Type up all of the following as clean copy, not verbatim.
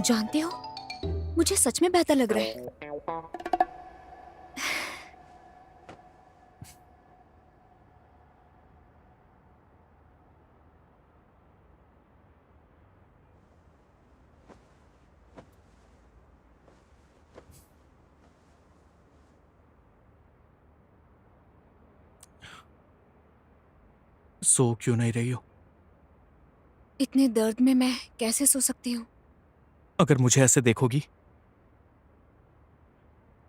जानते हो, मुझे सच में बेहतर लग रहा है। सो क्यों नहीं रही हो? इतने दर्द में मैं कैसे सो सकती हूँ? अगर मुझे ऐसे देखोगी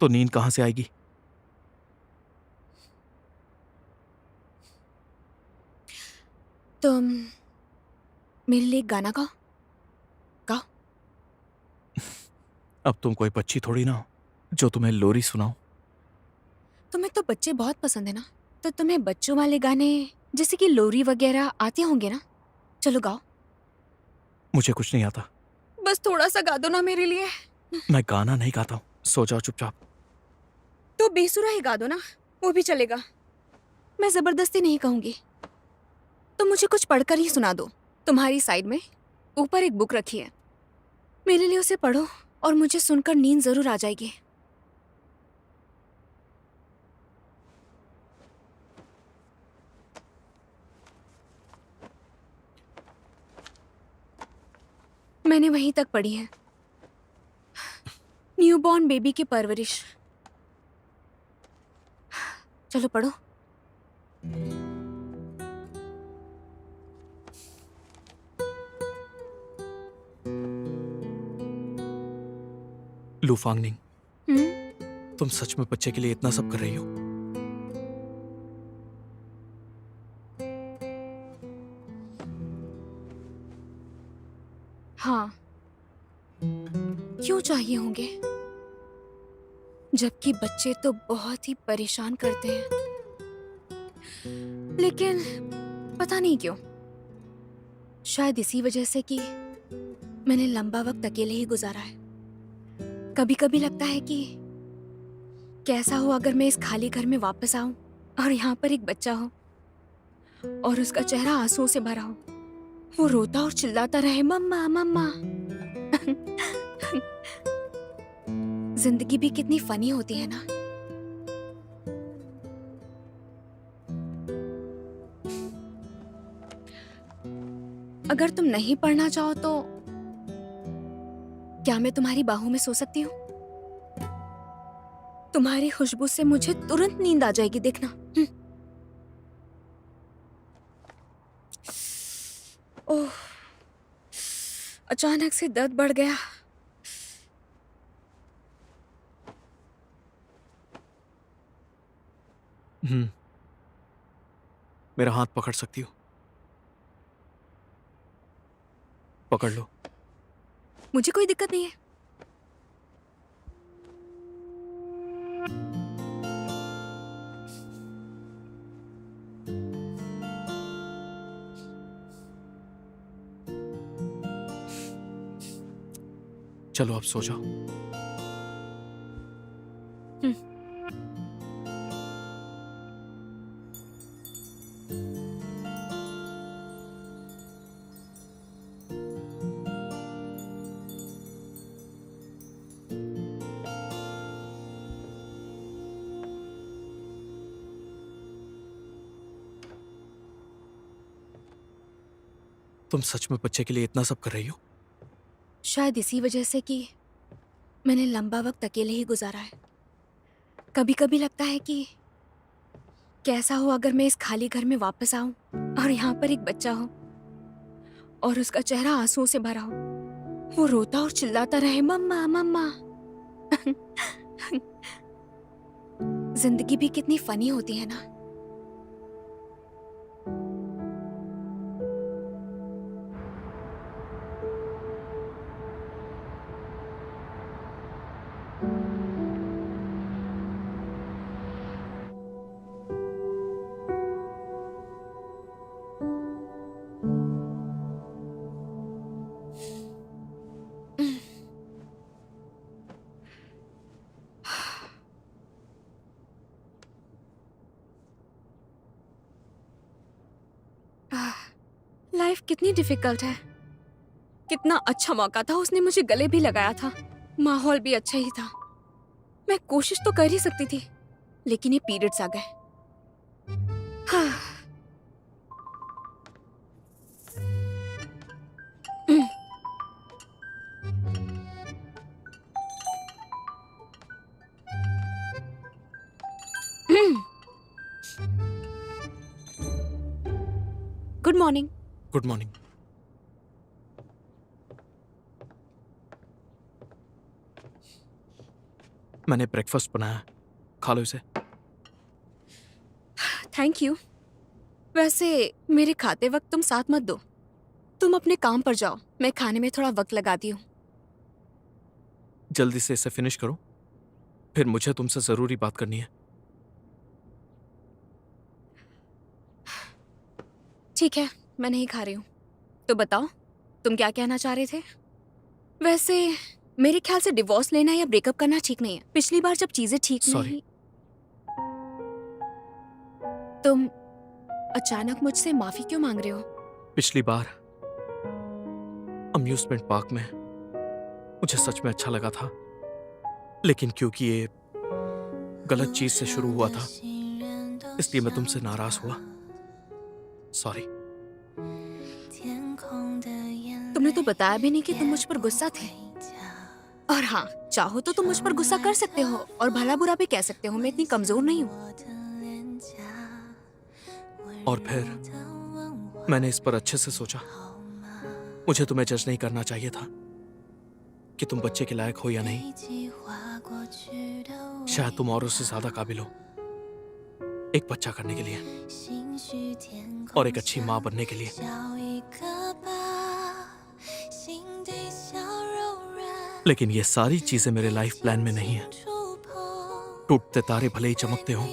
तो नींद कहां से आएगी? तुम मेरे लिए एक गाना गाओ। गाओ। अब तुम कोई बच्ची थोड़ी ना हो जो तुम्हें लोरी सुनाओ। तुम्हें तो बच्चे बहुत पसंद है ना, तो तुम्हें बच्चों वाले गाने जैसे कि लोरी वगैरह आते होंगे ना। चलो गाओ। मुझे कुछ नहीं आता। बस थोड़ा सा गा दो ना मेरे लिए। मैं गाना नहीं गाता हूं, सो जाओ चुपचाप। तो बेसुरा ही गा दो ना, वो भी चलेगा। मैं जबरदस्ती नहीं कहूंगी। तो मुझे कुछ पढ़कर ही सुना दो। तुम्हारी साइड में ऊपर एक बुक रखी है, मेरे लिए उसे पढ़ो और मुझे सुनकर नींद जरूर आ जाएगी। मैंने वहीं तक पढ़ी है, न्यूबॉर्न बेबी की परवरिश। चलो पढ़ो। लू फांगनिंग, हम्म। तुम सच में बच्चे के लिए इतना सब कर रही हो? हाँ, क्यों चाहिए होंगे, जबकि बच्चे तो बहुत ही परेशान करते हैं। लेकिन पता नहीं क्यों, शायद इसी वजह से कि मैंने लंबा वक्त अकेले ही गुजारा है। कभी कभी लगता है कि कैसा हो अगर मैं इस खाली घर में वापस आऊं और यहाँ पर एक बच्चा हो और उसका चेहरा आंसुओं से भरा हो। वो रोता और चिल्लाता रहे, मम्मा मम्मा। जिंदगी भी कितनी फनी होती है ना। अगर तुम नहीं पढ़ना चाहो तो क्या मैं तुम्हारी बाहों में सो सकती हूँ? तुम्हारी खुशबू से मुझे तुरंत नींद आ जाएगी, देखना। ओह, अचानक से दर्द बढ़ गया। हम्म। मेरा हाथ पकड़ सकती हो? पकड़ लो। मुझे कोई दिक्कत नहीं है। चलो अब सो जाओ। हम्म। तुम सच में बच्चे के लिए इतना सब कर रही हो? शायद इसी वजह से कि मैंने लंबा वक्त अकेले ही गुजारा है। कभी कभी लगता है कि कैसा हो अगर मैं इस खाली घर में वापस आऊं और यहाँ पर एक बच्चा हो और उसका चेहरा आंसुओं से भरा हो। वो रोता और चिल्लाता रहे, मम्मा मम्मा। जिंदगी भी कितनी फनी होती है ना। लाइफ कितनी डिफिकल्ट है, कितना अच्छा मौका था, उसने मुझे गले भी लगाया था, माहौल भी अच्छा ही था। मैं कोशिश तो कर ही सकती थी, लेकिन ये पीरियड्स आ गए। हाँ। Good morning. Good morning. मैंने ब्रेकफास्ट बनाया, खा लो इसे। Thank you. वैसे मेरे खाते वक्त तुम साथ मत दो, तुम अपने काम पर जाओ, मैं खाने में थोड़ा वक्त लगाती हूँ। जल्दी से इसे फिनिश करो, फिर मुझे तुमसे जरूरी बात करनी है। ठीक है, मैं नहीं खा रही हूँ। तो बताओ, तुम क्या कहना चाह रहे थे? वैसे मेरे ख्याल से डिवोर्स लेना या ब्रेकअप करना ठीक नहीं है। पिछली बार जब चीजें ठीक सॉरी। नहीं, तुम अचानक मुझसे माफी क्यों मांग रहे हो? पिछली बार अम्यूजमेंट पार्क में मुझे सच में अच्छा लगा था, लेकिन क्योंकि ये गलत चीज से शुरू हुआ था, इसलिए मैं तुमसे नाराज हुआ। सॉरी। तुमने तो बताया भी नहीं कि तुम मुझ पर गुस्सा थे। और हाँ, चाहो तो तुम मुझ पर गुस्सा कर सकते हो और भला बुरा भी कह सकते हो, मैं इतनी कमजोर नहीं हूँ। और फिर मैंने इस पर अच्छे से सोचा। मुझे तुम्हें जज नहीं करना चाहिए था कि तुम बच्चे के लायक हो या नहीं। शायद तुम औरों से ज्यादा काबिल हो एक बच्चा करने के लिए और एक अच्छी माँ बनने के लिए। लेकिन ये सारी चीजें मेरे लाइफ प्लान में नहीं है। टूटते तारे भले ही चमकते हों,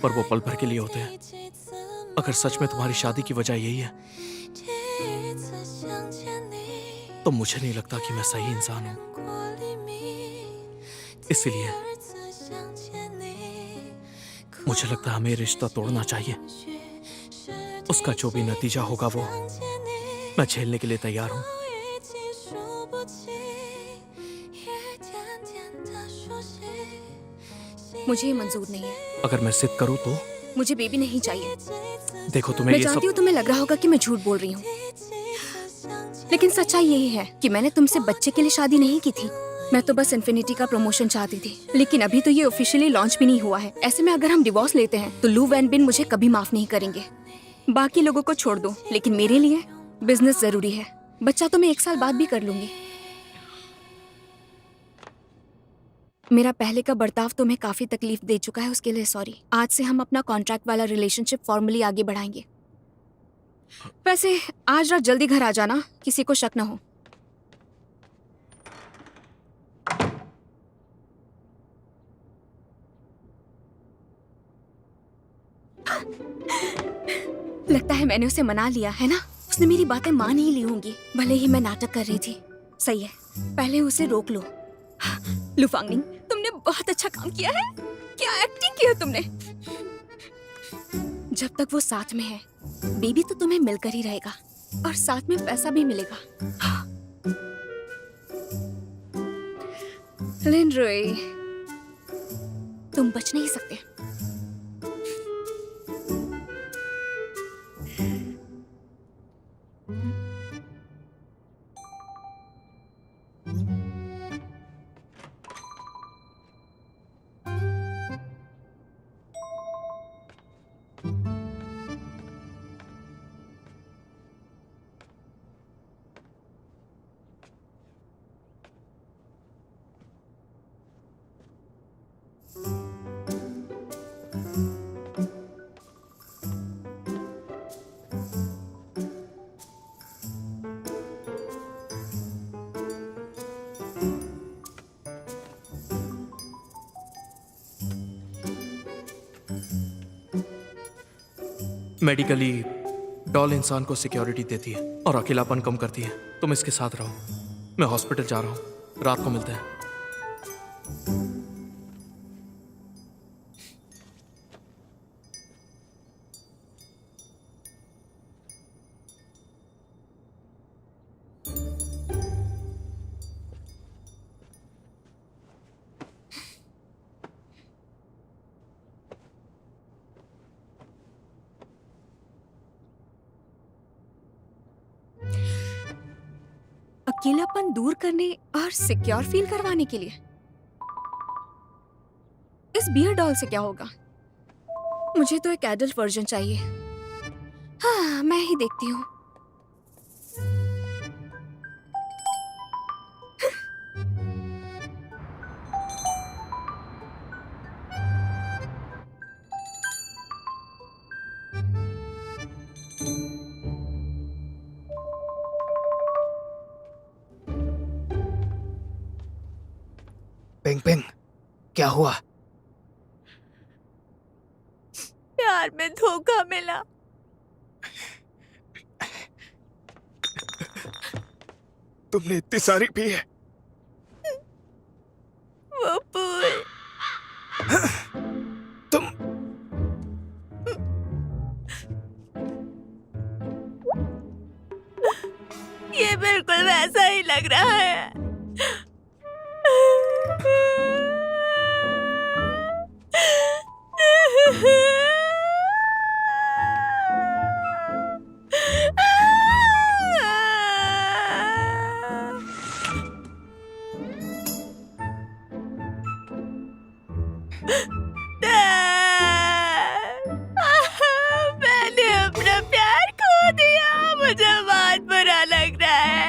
पर वो पल भर के लिए होते हैं। अगर सच में तुम्हारी शादी की वजह यही है, तो मुझे नहीं लगता कि मैं सही इंसान हूं। इसीलिए मुझे लगता है हमें रिश्ता तोड़ना चाहिए। उसका जो भी नतीजा होगा वो मैं झेलने के लिए तैयार हूं। मुझे ये मंजूर नहीं है। अगर मैं जिद करूं तो? मुझे बेबी नहीं चाहिए। देखो, तुम्हें मैं ये जानती सब... हूँ तुम्हें लग रहा होगा कि मैं झूठ बोल रही हूँ, लेकिन सच्चाई यही है कि मैंने तुमसे बच्चे के लिए शादी नहीं की थी। मैं तो बस इन्फिनिटी का प्रमोशन चाहती थी, लेकिन अभी तो ये ऑफिशियली लॉन्च भी नहीं हुआ है। ऐसे में अगर हम डिवोर्स लेते हैं तो लू वैन बिन मुझे कभी माफ नहीं करेंगे। बाकी लोगों को छोड़ दो, लेकिन मेरे लिए बिजनेस जरूरी है। बच्चा तो मैं 1 साल बाद भी कर लूंगी। मेरा पहले का बर्ताव तुम्हें काफी तकलीफ दे चुका है, उसके लिए सॉरी। आज से हम अपना कॉन्ट्रैक्ट वाला रिलेशनशिप फॉर्मली आगे बढ़ाएंगे। वैसे आज रात जल्दी घर आ जाना, किसी को शक ना हो। लगता है मैंने उसे मना लिया है ना। उसने मेरी बातें मान ही ली होंगी, भले ही मैं नाटक कर रही थी। सही है, पहले उसे रोक लो। लुफांगनिंग, तुमने बहुत अच्छा काम किया है। क्या एक्टिंग की है तुमने। जब तक वो साथ में है, बेबी तो तुम्हें मिलकर ही रहेगा और साथ में पैसा भी मिलेगा। लिन रोई, तुम बच नहीं सकते। मेडिकली डॉल इंसान को सिक्योरिटी देती है और अकेलापन कम करती है। तुम इसके साथ रहो, मैं हॉस्पिटल जा रहा हूँ। रात को मिलते हैं। अकेलापन दूर करने और सिक्योर फील करवाने के लिए। इस बियर डॉल से क्या होगा? मुझे तो एक एडल्ट वर्जन चाहिए। हाँ, मैं ही देखती हूँ। पिंग पिंग, क्या हुआ? प्यार में धोखा मिला। तुमने इतनी सारी पी है? वो पूरी। तुम ये बिल्कुल वैसा ही लग रहा है। मैंने अपना प्यार खो दिया। मुझे बहुत बुरा लग रहा है।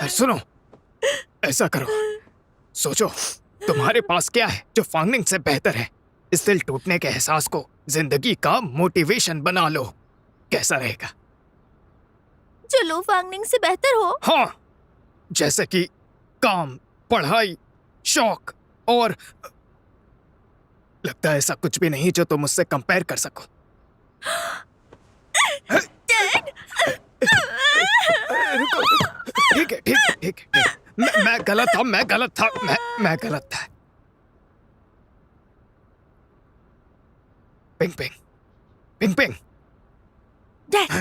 सुनो, ऐसा करो, सोचो तुम्हारे पास क्या है जो फांगनिंग से बेहतर है। इस दिल टूटने के एहसास को जिंदगी का मोटिवेशन बना लो। कैसा रहेगा? जो लो फांगनिंग से बेहतर हो? हाँ, जैसे कि काम, पढ़ाई, शौक, और लगता है ऐसा कुछ भी नहीं जो तुम मुझसे कंपेयर कर सको। रुको, ठीक है, ठीक है, ठीक है। मैं गलत था, मैं गलत था, मैं गलत था। Ping ping, ping ping. Dad,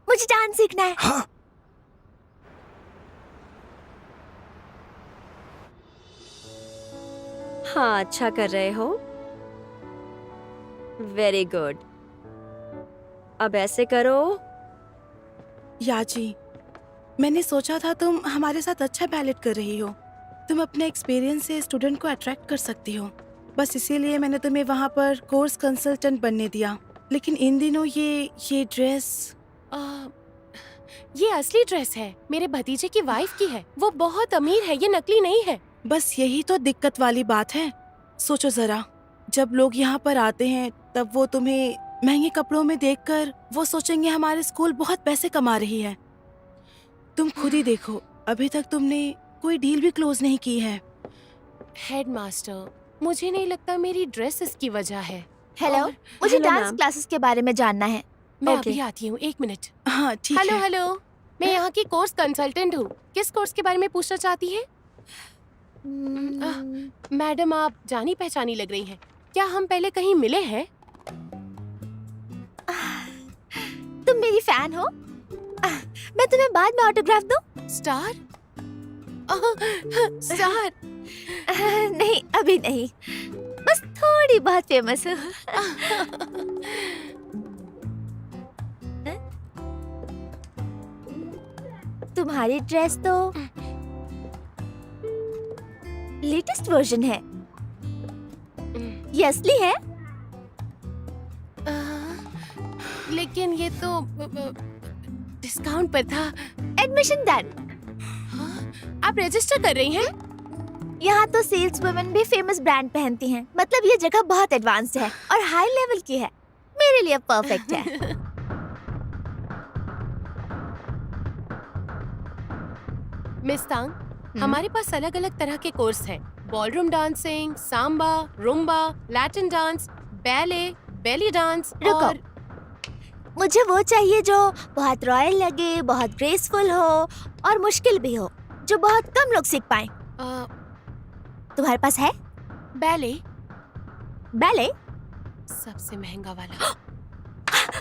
मुझे डांस सीखना है। हाँ, हाँ, अच्छा कर रहे हो। Very good. अब ऐसे करो। याची, मैंने सोचा था तुम हमारे साथ अच्छा बैलेट कर रही हो। तुम अपने एक्सपीरियंस से स्टूडेंट को अट्रैक्ट कर सकती हो। बस इसीलिए मैंने तुम्हें वहाँ पर कोर्स कंसल्टेंट बनने दिया। लेकिन इन दिनों ये ड्रेस ये असली ड्रेस है, मेरे भतीजे की वाइफ की है। वो बहुत अमीर है, ये नकली नहीं है। बस यही तो दिक्कत वाली बात है। सोचो जरा, जब लोग यहाँ पर आते हैं तब वो तुम्हें महंगे कपड़ों में देखकर वो सोचेंगे हमारे स्कूल बहुत पैसे कमा रही है। तुम खुद ही देखो, अभी तक तुमने कोई डील भी क्लोज नहीं की है। हेडमास्टर, मुझे नहीं लगता मेरी ड्रेस इसकी वजह है। हेलो, और- मुझे हेलो, डांस मैम। क्लासेस के बारे में जानना है। मैं ओके। अभी आती हूँ, 1 मिनट। हाँ ठीक हेलो है। हेलो, मैं यहाँ की कोर्स कंसल्टेंट हूँ। किस कोर्स के बारे में पूछना चाहती है? मैडम, आप जानी पहचानी लग रही हैं। क्या हम पहले कहीं मिले हैं? तुम मेरी फैन हो? मैं तुम्हें बाद में ऑटोग्राफ दूं? स्टार? स्टार? नहीं, अभी नहीं। बस थोड़ी बहुत फेमस हूँ। तुम्हारी ड्रेस तो लेटेस्ट वर्जन है। ये असली है? लेकिन ये तो डिस्काउंट पर था। Admission done. आप रजिस्टर कर रही हैं? यहाँ तो सेल्स वुमेन भी फेमस ब्रांड पहनती हैं। मतलब ये जगह बहुत एडवांस्ड है और हाई लेवल की है। मेरे लिए परफेक्ट है। मिस तांग, हमारे पास अलग अलग तरह के कोर्स हैं। Ballroom dancing, samba, rumba, Latin dance, ballet, belly dance रुको। और मुझे वो चाहिए जो बहुत रॉयल लगे, बहुत ग्रेसफुल हो और मुश्किल भी हो, जो बहुत कम लोग सीख पाएं। तुम्हारे पास है? Ballet ballet? सबसे महंगा वाला।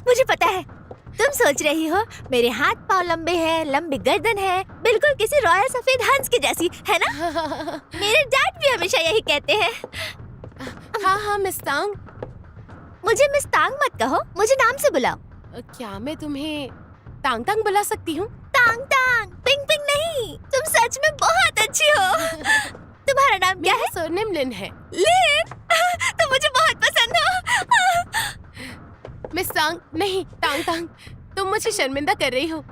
मुझे पता है। तुम सोच रही हो मेरे हाथ पाँव लंबे हैं, लंबी गर्दन है, बिल्कुल किसी रॉयल सफेद हंस की जैसी, है ना? मेरे डैड भी हमेशा यही कहते हैं। हाँ हाँ मिस तांग, मुझे मिस तांग मत कहो, मुझे नाम से बुलाओ। क्या मैं तुम्हें तांग तांग बुला सकती हूँ? तांग तांग, पिंग पिंग नहीं, तुम सच में बहुत अच्छी हो। तुम्हारा नाम क्या है? मेरा सरनेम लिन है। लिन, तुम मुझे बहुत पसंद हो। मिस तांग नहीं, तांग तांग, तुम मुझे शर्मिंदा कर रही हो।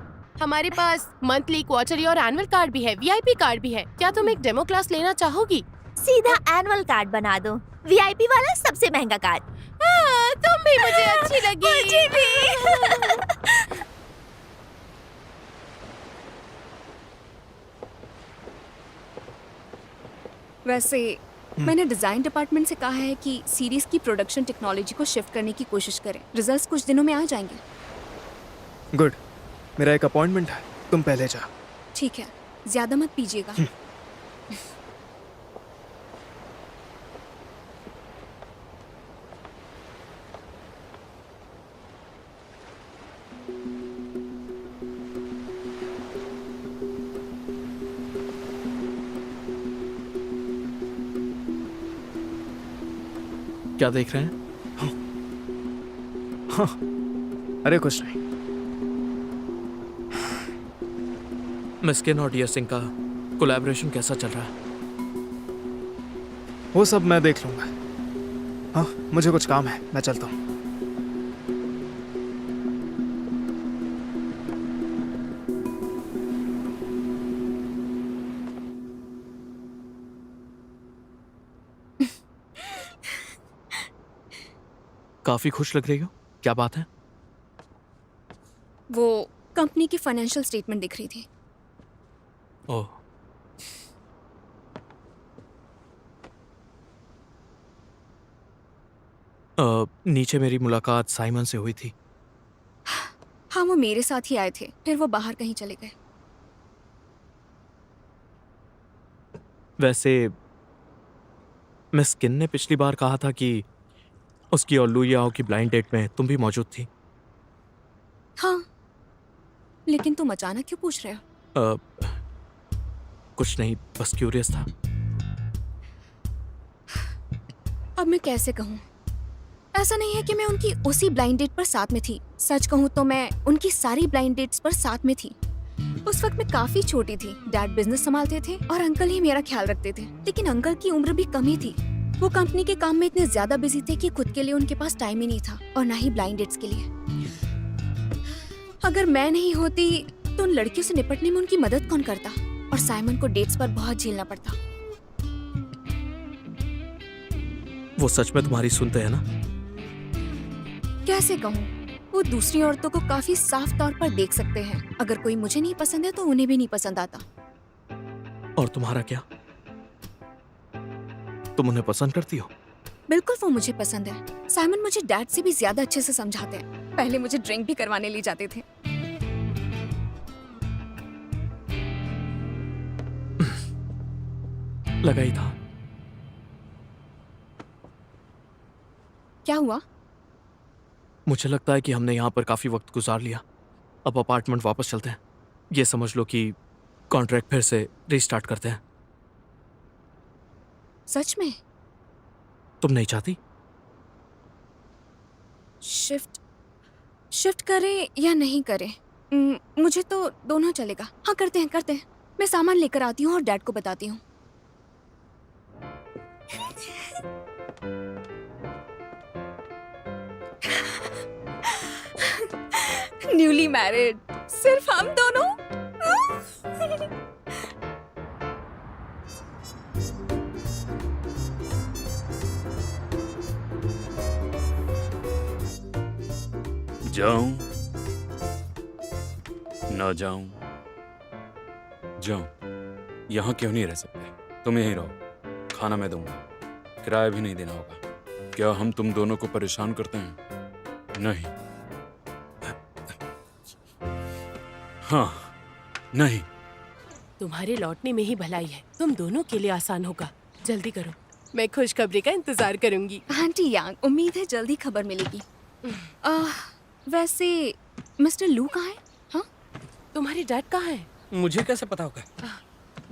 हमारे पास मंथली, क्वार्टरली और एनुअल कार्ड भी है, वीआईपी कार्ड भी है। क्या तुम एक डेमो क्लास लेना चाहोगी? सीधा एनुअल कार्ड बना दो, वीआईपी वाला सबसे महंगा कार्ड। तुम भी मुझे अच्छी लगी। मुझे भी। वैसे मैंने डिजाइन डिपार्टमेंट से कहा है कि सीरीज की प्रोडक्शन टेक्नोलॉजी को शिफ्ट करने की कोशिश करें। रिजल्ट्स कुछ दिनों में आ जाएंगे। गुड, मेरा एक अपॉइंटमेंट है, तुम पहले जा। ठीक है, ज्यादा मत पीजिएगा। क्या देख रहे हैं? अरे कुछ नहीं। मिस्किन और डियर सिंह का कोलैबोरेशन कैसा चल रहा है? वो सब मैं देख लूंगा। हाँ, मुझे कुछ काम है, मैं चलता हूँ। काफी खुश लग रही हो, क्या बात है? वो कंपनी की फाइनेंशियल स्टेटमेंट दिख रही थी। ओह, नीचे मेरी मुलाकात साइमन से हुई थी। हाँ, वो मेरे साथ ही आए थे, फिर वो बाहर कहीं चले गए। वैसे मिस किन ने पिछली बार कहा था कि उसकी और लुयाओ की ब्लाइंड डेट में तुम भी मौजूद थी। हाँ, लेकिन तुम अचानक क्यों पूछ रहे हो? कुछ नहीं, बस क्यूरियस था। अब मैं कैसे कहूँ? ऐसा नहीं है कि मैं उनकी उसी ब्लाइंड डेट पर साथ में थी। सच कहूँ तो मैं उनकी सारी ब्लाइंड डेट्स पर साथ में थी। उस वक्त मैं काफी छोटी थी, डैड बिजनेस संभालते थे और अंकल ही मेरा ख्याल रखते थे। लेकिन अंकल की उम्र भी कम ही थी। वो कंपनी के काम में इतने ज्यादा बिजी थे कि खुद के लिए उनके पास टाइम ही नहीं था, और ना ही ब्लाइंड डेट्स के लिए। अगर मैं नहीं होती तो उन लड़कियों से निपटने में उनकी मदद कौन करता, और साइमन को डेट्स पर बहुत झेलना पड़ता। वो सच में तुम्हारी सुनते हैं ना? कैसे कहूँ, वो दूसरी औरतों को काफी साफ तौर पर देख सकते हैं। अगर कोई मुझे नहीं पसंद है तो उन्हें भी नहीं पसंद आता। और तुम्हारा क्या? तुम उन्हें पसंद करती हो? बिल्कुल, वो मुझे पसंद है। साइमन मुझे डैड से भी ज्यादा अच्छे से समझाते हैं। पहले मुझे ड्रिंक भी करवाने ले जाते थे। लगा ही था। क्या हुआ? मुझे लगता है कि हमने यहाँ पर काफी वक्त गुजार लिया। अब अपार्टमेंट वापस चलते हैं। ये समझ लो कि कॉन्ट्रैक्ट फिर से रीस्टार्ट करते हैं। सच में? तुम नहीं चाहती? शिफ्ट करें या नहीं करें? मुझे तो दोनों चलेगा। हाँ, करते हैं। मैं सामान लेकर आती हूँ और डैड को बताती हूँ। न्यूली मैरिड, सिर्फ हम दोनों। जाऊं ना जाऊं, जाऊं। यहाँ क्यों नहीं रह सकते? तुम यहीं रहो, खाना मैं दूंगा, किराया भी नहीं देना होगा। क्या हम तुम दोनों को परेशान करते हैं? नहीं। हाँ, नहीं। तुम्हारे लौटने में ही भलाई है। तुम दोनों के लिए आसान होगा। जल्दी करो, मैं खुशखबरी का इंतजार करूंगी। आंटी यांग, उम्मीद है जल्दी खबर मिलेगी। वैसे मिस्टर लू कहाँ है? हाँ, तुम्हारे डैड कहाँ है? मुझे कैसे पता होगा?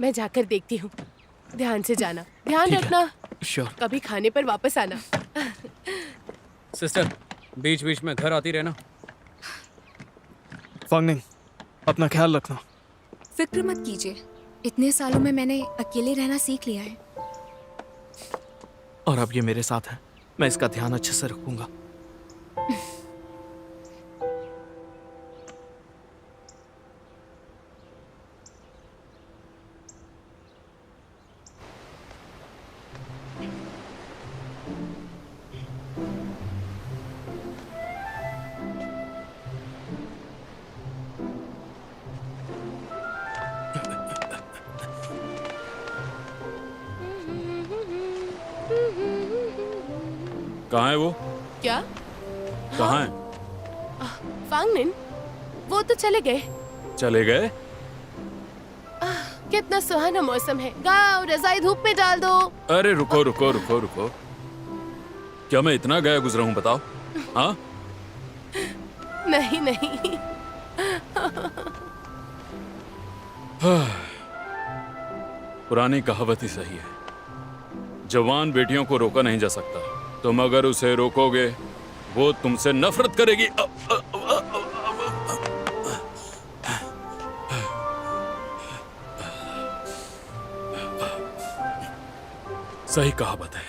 मैं जाकर देखती हूँ। ध्यान से जाना, ध्यान ठीक है। रखना, श्योर। कभी खाने पर वापस आना। सिस्टर, बीच बीच में घर आती रहना। फांगनिंग, अपना ख्याल रखना। फिक्र मत कीजिए, इतने सालों में मैंने अकेले रहना सीख लिया है। और अब ये मेरे साथ है, मैं इसका ध्यान अच्छे से रखूंगा। कहाँ है वो? क्या? कहाँ है? फांगनिन, वो तो चले गए। चले गए? कितना सुहाना मौसम है। गाओ, रजाई धूप में डाल दो। अरे रुको रुको रुको रुको, क्या मैं इतना गया गुजरा हूँ बताओ? हाँ, नहीं नहीं, पुरानी कहावत ही सही है, जवान बेटियों को रोका नहीं जा सकता। तुम अगर उसे रोकोगे वो तुमसे नफरत करेगी। सही कहावत है।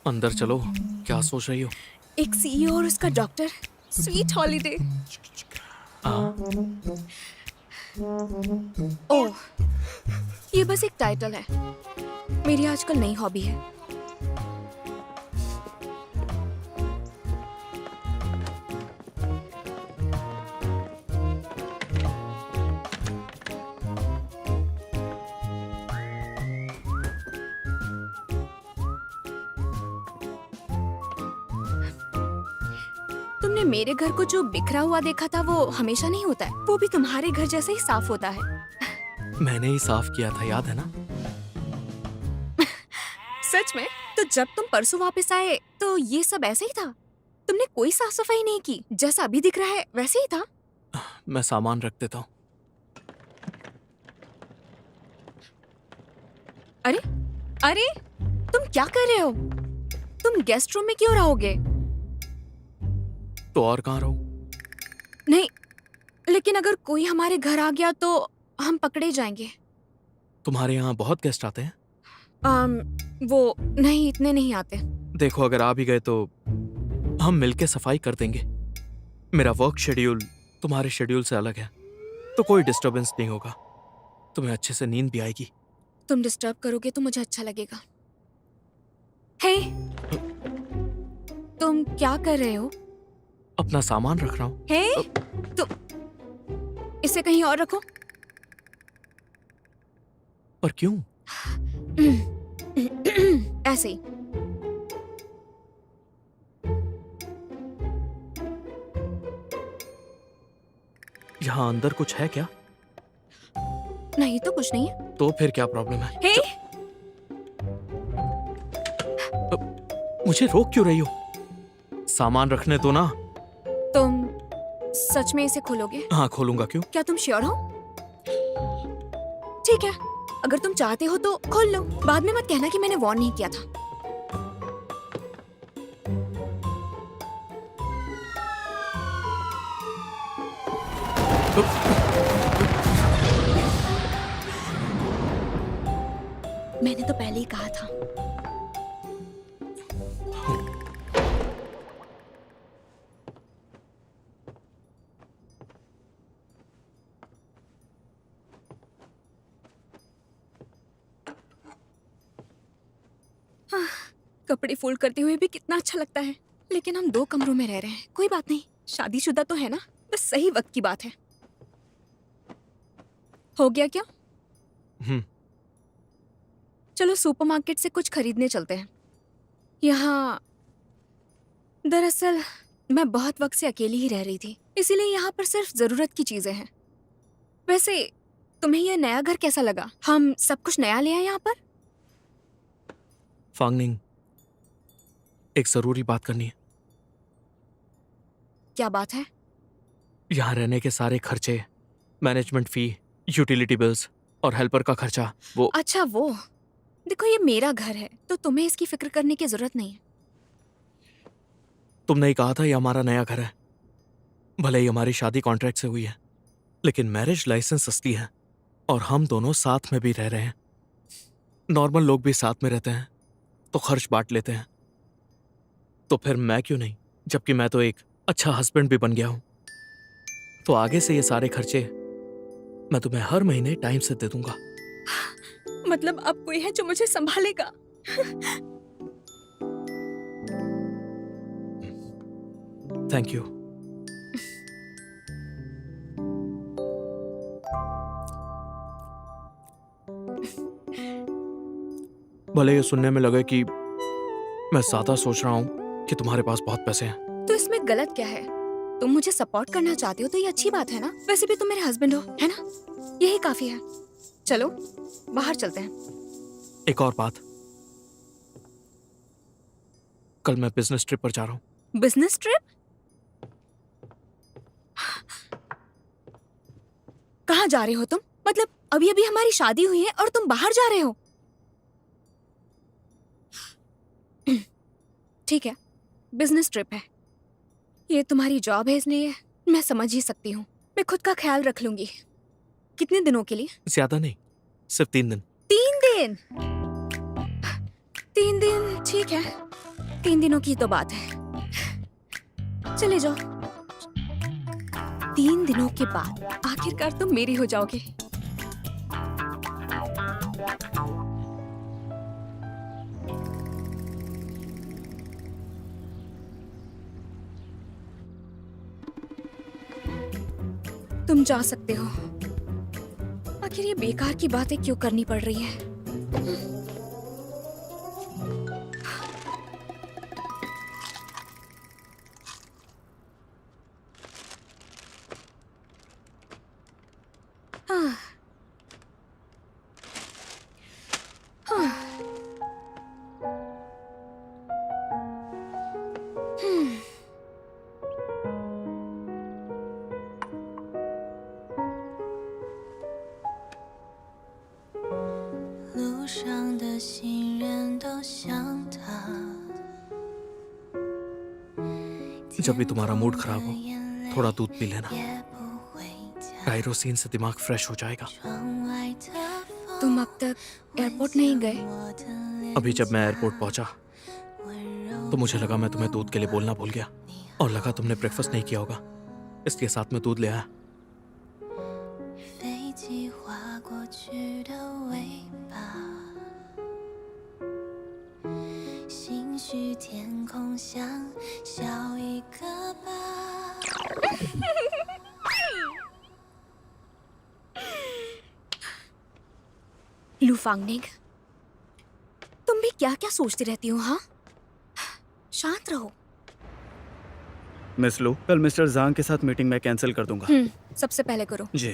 अंदर चलो, क्या सोच रही हो? एक सीईओ और उसका डॉक्टर, स्वीट हॉलीडे। ओह, ये बस एक टाइटल है, मेरी आजकल नई हॉबी है। तुमने मेरे घर को जो बिखरा हुआ देखा था वो हमेशा नहीं होता है, वो भी तुम्हारे घर जैसे ही साफ होता है। मैंने ही साफ किया था, याद है ना? सच में? तो जब तुम परसों वापस आए तो ये सब ऐसे ही था? तुमने कोई साफ सफाई नहीं की, जैसा अभी दिख रहा है वैसे ही था? मैं सामान रख देता हूँ। अरे अरे, तुम क्या कर रहे हो? तुम गेस्ट रूम में क्यों रहोगे? तो और कहाँ रहूं? नहीं, लेकिन अगर कोई हमारे घर आ गया तो हम पकड़े जाएंगे। तुम्हारे यहाँ बहुत गेस्ट आते हैं? वो नहीं, इतने नहीं आते। देखो, अगर आ भी गए तो हम मिलके सफाई कर देंगे। मेरा वर्क शेड्यूल तुम्हारे शेड्यूल से अलग है, तो कोई डिस्टरबेंस नहीं होगा। तुम्हें अच्छे से नींद भी आएगी। तुम डिस्टर्ब करोगे तो मुझे अच्छा लगेगा। हे, तुम क्या कर रहे हो? अपना सामान रख रहा हूँ। हे, तो इसे कहीं और रखो। पर क्यों? ऐसे ही। यहाँ अंदर कुछ है क्या? नहीं तो कुछ नहीं है। तो फिर क्या प्रॉब्लम है? हे, मुझे रोक क्यों रही हो? सामान रखने दो ना। तुम सच में इसे खोलोगे? हाँ, खोलूंगा। क्यों? क्या तुम श्योर हो? ठीक है, अगर तुम चाहते हो तो खोल लो। बाद में मत कहना कि मैंने वार्न नहीं किया था। मैंने तो पहले ही कहा था। कपड़े फोल्ड करते हुए भी कितना अच्छा लगता है। लेकिन हम 2 कमरों में रह रहे हैं। कोई बात नहीं, शादीशुदा तो है ना, बस सही वक्त की बात है। हो गया क्या? चलो सुपरमार्केट से कुछ खरीदने चलते हैं। यहाँ दरअसल मैं बहुत वक्त से अकेली ही रह रही थी, इसीलिए यहाँ पर सिर्फ जरूरत की चीजें हैं। वैसे तुम्हें ये नया घर कैसा लगा? हम सब कुछ नया ले आए यहाँ पर। फांगनिंग, एक जरूरी बात करनी है। क्या बात है? यहाँ रहने के सारे खर्चे, मैनेजमेंट फी, यूटिलिटी बिल्स और हेल्पर का खर्चा, वो अच्छा वो, देखो ये मेरा घर है तो तुम्हें इसकी फिक्र करने की जरूरत नहीं है। तुमने ही कहा था ये हमारा नया घर है। भले ही हमारी शादी कॉन्ट्रैक्ट से हुई है, लेकिन मैरिज लाइसेंस असली है और हम दोनों साथ में भी रह रहे हैं। नॉर्मल लोग भी साथ में रहते हैं तो खर्च बांट लेते हैं, तो फिर मैं क्यों नहीं, जबकि मैं तो एक अच्छा हस्बैंड भी बन गया हूं। तो आगे से ये सारे खर्चे मैं तुम्हें हर महीने टाइम से दे दूंगा। मतलब अब कोई है जो मुझे संभालेगा? Thank you. भले ये सुनने में लगे कि मैं ज्यादा सोच रहा हूं कि तुम्हारे पास बहुत पैसे हैं। तो इसमें गलत क्या है? तुम मुझे सपोर्ट करना चाहते हो तो ये अच्छी बात है ना। वैसे भी तुम मेरे हस्बैंड हो, है ना? यही काफी है। चलो बाहर चलते हैं। एक और बात, कल मैं बिजनेस ट्रिप पर जा रहा हूं। Business trip? कहाँ जा रहे हो तुम? मतलब अभी अभी हमारी शादी हुई है और तुम बाहर जा रहे हो? ठीक है, बिजनेस ट्रिप है। ये तुम्हारी जॉब है इसलिए मैं समझ ही सकती हूँ। मैं खुद का ख्याल रख लूंगी। कितने दिनों के लिए? ज्यादा नहीं, सिर्फ 3 दिन। 3 दिन? 3 दिन ठीक है, 3 दिनों की तो बात है। चले जाओ। 3 दिनों के बाद आखिरकार तुम मेरी हो जाओगे। तुम जा सकते हो। आखिर ये बेकार की बातें क्यों करनी पड़ रही है? हाँ। हाँ। जब भी तुम्हारा मूड खराब हो, थोड़ा दूध पी लेना। टायरोसिन से दिमाग फ्रेश हो जाएगा। तुम अब तक एयरपोर्ट नहीं गए? अभी जब मैं एयरपोर्ट पहुंचा तो मुझे लगा मैं तुम्हें दूध के लिए बोलना भूल गया, और लगा तुमने ब्रेकफास्ट नहीं किया होगा, इसलिए साथ में दूध ले आया। लू फांगनिंग, तुम भी क्या क्या सोचती रहती हो? हाँ, शांत रहो। मिस लू, कल मिस्टर जांग के साथ मीटिंग मैं कैंसिल कर दूंगा। सबसे पहले करो। जी।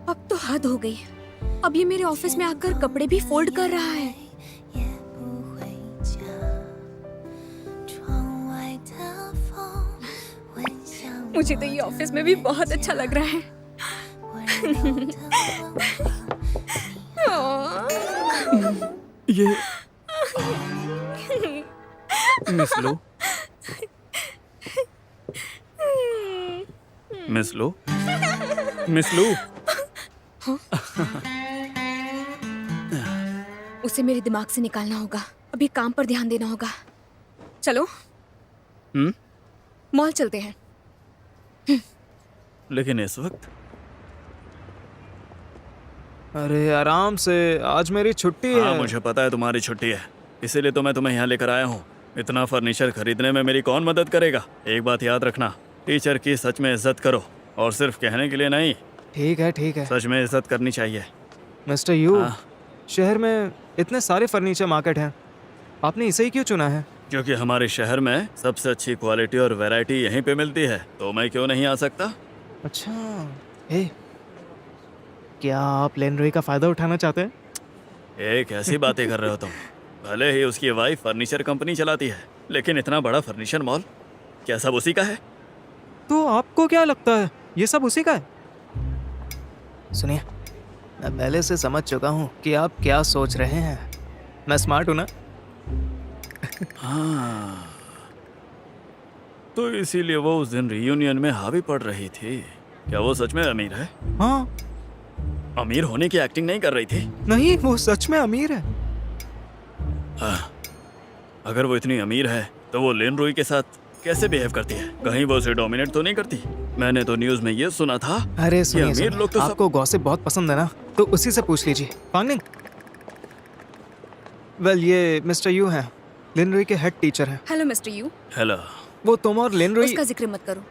अब तो हद हो गई। अब ये मेरे ऑफिस में आकर कपड़े भी फोल्ड कर रहा है। मुझे तो ये ऑफिस में भी बहुत अच्छा लग रहा है। ये मिस लो, मिस लो, मिस लू। उसे मेरे दिमाग से निकालना होगा। अभी काम पर ध्यान देना होगा। चलो मॉल चलते हैं। लेकिन इस वक्त? अरे आराम से, आज मेरी छुट्टी हाँ, है। मुझे पता है तुम्हारी छुट्टी है, इसीलिए तो मैं तुम्हें यहाँ लेकर आया हूँ। इतना फर्नीचर खरीदने में मेरी कौन मदद करेगा? एक बात याद रखना, टीचर की सच में इज्जत करो, और सिर्फ कहने के लिए नहीं। ठीक है। सच में इज्जत करनी चाहिए। मिस्टर यू, हाँ। शहर में इतने सारे फर्नीचर मार्केट हैं, आपने इसे ही क्यों चुना है? क्योंकि हमारे शहर में सबसे अच्छी क्वालिटी और वैरायटी यहीं पे मिलती है, तो मैं क्यों नहीं आ सकता? अच्छा। ए, क्या आप लेनरोई का फायदा उठाना चाहते हैं? ये कैसी बातें कर रहे हो तुम? भले ही उसकी वाइफ फर्नीचर कंपनी चलाती है, लेकिन इतना बड़ा फर्नीचर मॉल क्या सब उसी का है? तो आपको क्या लगता है ये सब उसी का है? सुनिए, मैं पहले से समझ चुका हूँ कि आप क्या सोच रहे हैं। मैं स्मार्ट हूँ ना? हाँ, तो इसीलिए वो उस दिन रियूनियन में हावी पड़ रही थी। क्या वो सच में अमीर है? हाँ। अमीर होने की एक्टिंग नहीं कर रही थी? नहीं, वो सच में अमीर है। हाँ, अगर वो इतनी अमीर है तो वो लेन रोई के साथ कैसे बिहेव करती है? कहीं वो उसे डोमिनेट तो नहीं करती? मैंने तो न्यूज में ये सुना था। अरे कि अमीर लोग तो आपको गॉसिप बहुत पसंद है ना, तो उसी से पूछ लीजिए। फांगनिंग, वेल ये मिस्टर यू हैं, लिनरुई के हेड टीचर हैं। Hello mister you. हेलो। वो तुम और लिनरुई। उसका जिक्र मत करो।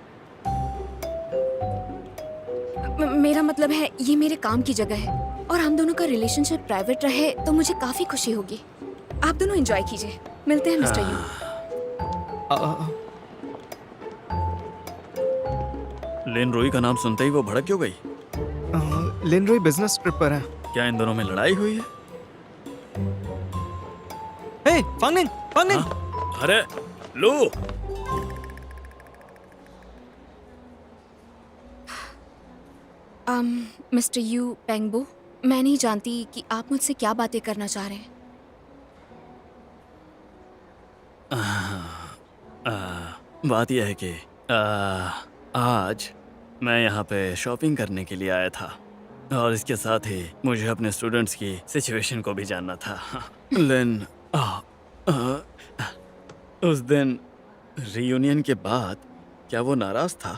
मेरा मतलब है ये मेरे काम की जगह है और हम दोनों का रिलेशनशिप प्राइवेट रहे तो मुझे काफी खुशी होगी। आप दोनों एंजॉय कीजिए। मिलते हैं मिस्टर यू। लेन रोई का नाम सुनते ही वो भड़क क्यों गई? लिनरुई बिजनेस ट्रिप पर है। क्या इन दोनों में लड़ाई हुई है? हे, फांगनिंग, फांगनिंग। हाँ? अरे लू, मिस्टर यू पेंगबो, मैं नहीं जानती कि आप मुझसे क्या बातें करना चाह रहे हैं। बात यह है कि आज मैं यहाँ पे शॉपिंग करने के लिए आया था और इसके साथ ही मुझे अपने स्टूडेंट्स की सिचुएशन को भी जानना था। लेकिन उस दिन रियूनियन के बाद क्या वो नाराज था?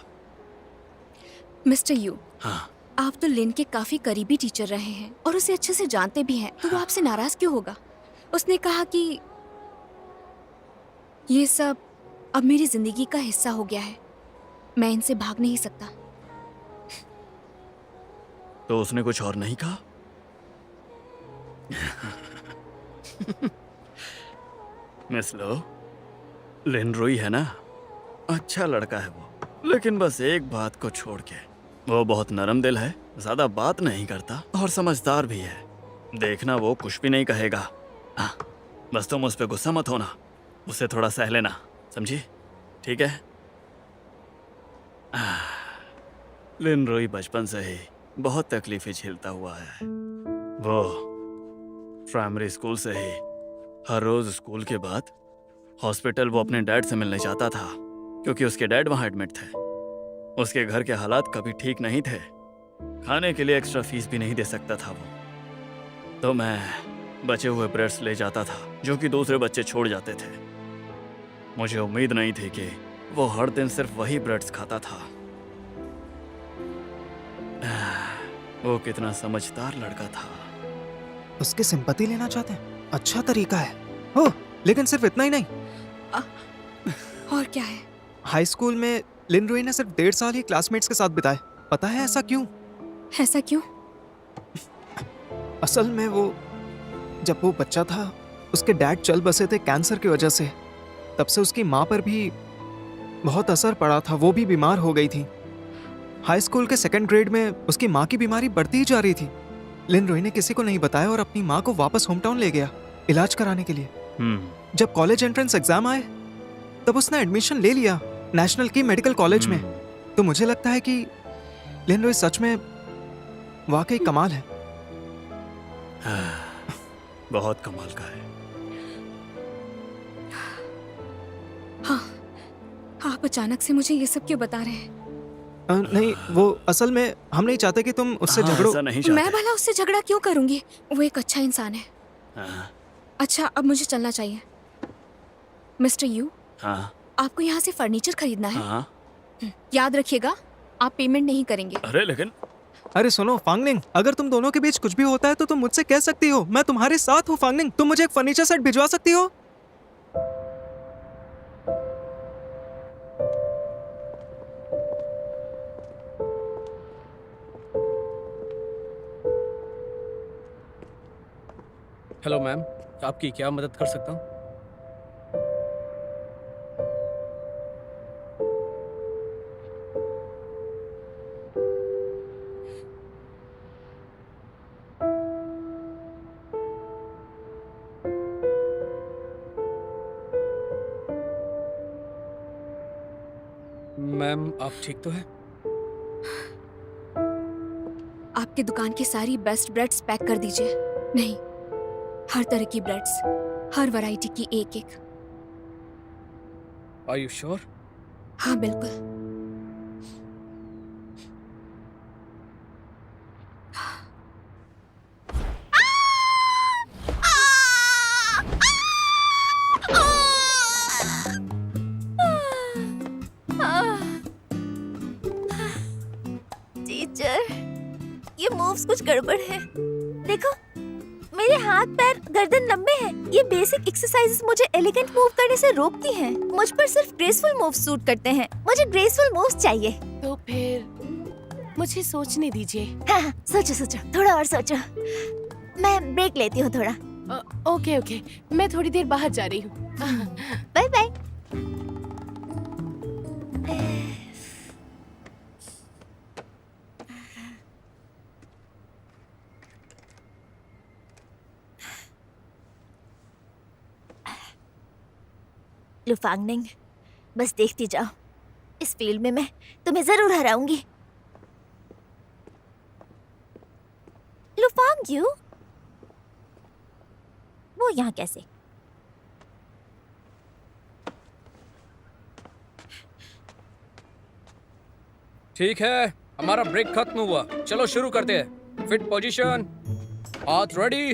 मिस्टर यू, हाँ, आप तो लिन के काफी करीबी टीचर रहे हैं और उसे अच्छे से जानते भी हैं, तो वो आपसे नाराज क्यों होगा? उसने कहा कि ये सब अब मेरी जिंदगी का हिस्सा हो गया है, मैं इनसे भाग नहीं सकता। तो उसने कुछ और नहीं कहा? मिस लो, लिन रोई है ना, अच्छा लड़का है वो, लेकिन बस एक बात को छोड़ के वो बहुत नरम दिल है, ज्यादा बात नहीं करता और समझदार भी है। देखना वो कुछ भी नहीं कहेगा। हाँ, बस तुम उस पर गुस्सा मत होना, उसे थोड़ा सह लेना, समझी? ठीक है? लिन रोई बचपन से ही बहुत तकलीफें झेलता हुआ है। वो प्राइमरी स्कूल से ही हर रोज स्कूल के बाद हॉस्पिटल वो अपने डैड से मिलने जाता था, क्योंकि उसके डैड वहाँ एडमिट थे। उसके घर के हालात कभी ठीक नहीं थे, खाने के लिए एक्स्ट्रा फीस भी नहीं दे सकता था वो। तो मैं बचे हुए ब्रेड्स ले जाता था जो कि दूसरे बच्चे छोड़ जाते थे। मुझे उम्मीद नहीं थी कि वो हर दिन सिर्फ वही ब्रेड्स खाता था। वो कितना समझदार लड़का था। उसकी सिंपैथी लेना चाहते हैं, अच्छा तरीका है। हो, लेकिन सिर्फ इतना ही नहीं। और क्या है? हाई स्कूल में लिनरुई ने सिर्फ 1.5 साल ही क्लासमेट्स के साथ बिताए। पता है ऐसा क्यों? ऐसा क्यों? असल में जब वो बच्चा था, उसके डैड चल बसे थे कैंसर की वजह से। तब से उसकी माँ पर भी बहुत असर पड़ा था, वो भी बीमार हो गई थी। हाई स्कूल के 2nd ग्रेड में उसकी माँ की बीमारी बढ़ती ही जा रही थी। लिनरुई ने किसी को नहीं बताया और अपनी माँ को वापस होम टाउन ले गया इलाज कराने के लिए। जब कॉलेज एंट्रेंस एग्जाम आए तब उसने एडमिशन ले लिया नेशनल की मेडिकल कॉलेज में। तो मुझे लगता है कि लिनरुई सच में वाकई कमाल है। बहुत कमाल का है। हाँ, आप अचानक से मुझे ये सब क्यों बता रहे हैं? नहीं, वो असल में हम नहीं चाहते कि तुम उससे झगड़ो। ऐसा नहीं चाहते। मैं भला उससे झगड़ा क्यों करूंगी? वो एक अच्छा इंसान है। अच्छा, अब मुझे चलना चाहिए। मिस्टर यू, हाँ, आपको यहाँ से फर्नीचर खरीदना है। हाँ। याद रखिएगा, आप पेमेंट नहीं करेंगे। अरे लेकिन अरे सुनो फांगनिंग, अगर तुम दोनों के बीच कुछ भी होता है तो तुम मुझसे कह सकती हो, मैं तुम्हारे साथ हूँ। फांगनिंग, तुम मुझे एक फर्नीचर सेट भिजवा सकती हो? हेलो मैम, आपकी क्या मदद कर सकता हूँ? मैम आप ठीक तो हैं? आपकी दुकान की सारी बेस्ट ब्रेड्स पैक कर दीजिए। नहीं, हर तरह की ब्रेड्स, हर वैरायटी की एक एक। Are you sure? हाँ बिल्कुल। टीचर, ये मूव्स कुछ गड़बड़ है। देखो, मेरे हाथ पैर गर्दन लंबे हैं। ये बेसिक एक्सरसाइजेस मुझे एलिगेंट मूव करने से रोकती हैं। मुझ पर सिर्फ ग्रेसफुल मूव्स सूट करते हैं। मुझे ग्रेसफुल मूव्स चाहिए। तो फिर मुझे सोचने दीजिए। हाँ, सोचो सोचो, थोड़ा और सोचो। मैं ब्रेक लेती हूँ थोड़ा। ओके ओके, मैं थोड़ी देर बाहर जा रही हूँ। Bye bye. लुफांगनिंग, बस देखती जाओ। इस फील्ड में मैं तुम्हें जरूर हराऊंगी। लुफांग, वो यहाँ कैसे? ठीक है, हमारा ब्रेक खत्म हुआ। चलो शुरू करते हैं। फिट पोजीशन, हाथ रेडी,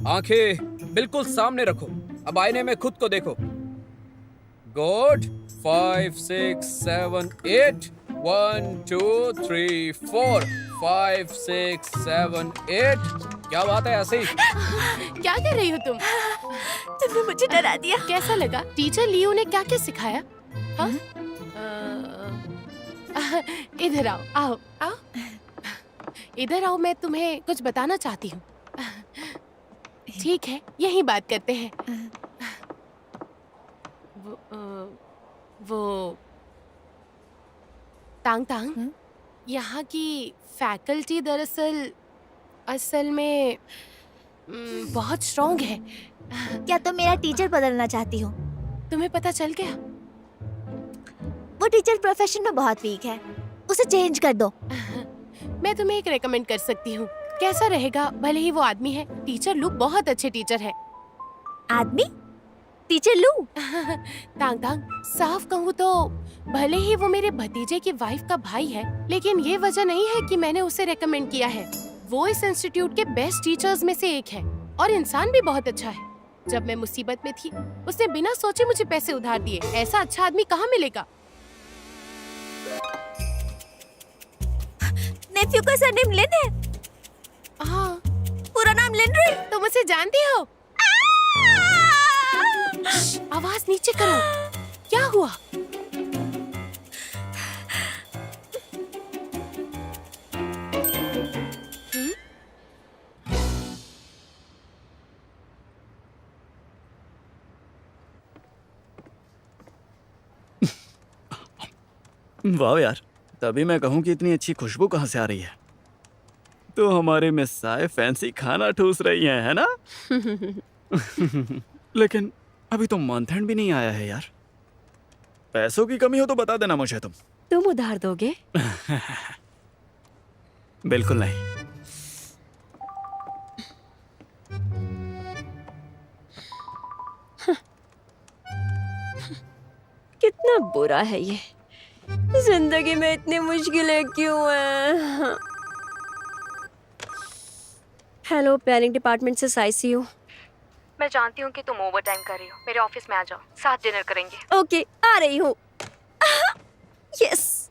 आंखें बिल्कुल सामने रखो। अब आईने में खुद को देखो। गुड। 5 6 7 8 1 2 3 4 5 6 7 8। क्या बात है ऐसे ही? क्या कर रही हो तुम? तुमने मुझे डरा दिया। कैसा लगा? टीचर लियो ने क्या क्या सिखाया? हाँ? इधर आओ, आओ आओ। इधर आओ, मैं तुम्हें कुछ बताना चाहती हूँ। ठीक है, यही बात करते हैं। वो तांग तांग, यहाँ की फैकल्टी दरअसल असल में बहुत स्ट्रॉन्ग है। क्या तुम मेरा टीचर बदलना चाहती हो? तुम्हें पता चल गया? वो टीचर प्रोफेशन में बहुत वीक है, उसे चेंज कर दो। मैं तुम्हें एक रेकमेंड कर सकती हूँ। कैसा रहेगा? भले ही वो आदमी है, टीचर लू बहुत अच्छे टीचर है। आदमी? टीचर लू? तांग तांग, साफ कहूँ तो भले ही वो मेरे भतीजे की वाइफ का भाई है, लेकिन ये वजह नहीं है कि मैंने उसे रेकमेंड किया है। वो इस इंस्टीट्यूट के बेस्ट टीचर्स में से एक है और इंसान भी बहुत अच्छा है। जब मैं मुसीबत में थी, उसने बिना सोचे मुझे पैसे उधार दिए। ऐसा अच्छा आदमी कहाँ मिलेगा? नेफ्यू का सरनेम लिन है? हाँ। पूरा नाम लिन रे? तुम उसे जानती हो? आवाज नीचे करो। क्या हुआ? वाह यार, तभी मैं कहूँ कि इतनी अच्छी खुशबू कहाँ से आ रही है। तो हमारे मिस साय फैंसी खाना ठूस रही हैं, है ना? लेकिन अभी तो मंथ एंड भी नहीं आया है यार। पैसों की कमी हो तो बता देना मुझे तुम। तुम उधार दोगे? बिल्कुल नहीं। कितना बुरा है ये। जिंदगी में इतनी मुश्किलें क्यों हैं? हेलो, प्लानिंग डिपार्टमेंट से साइसी हूँ। मैं जानती हूँ कि तुम ओवर टाइम कर रही हो। मेरे ऑफिस में आ जाओ, साथ डिनर करेंगे। ओके, आ रही हूँ। यस।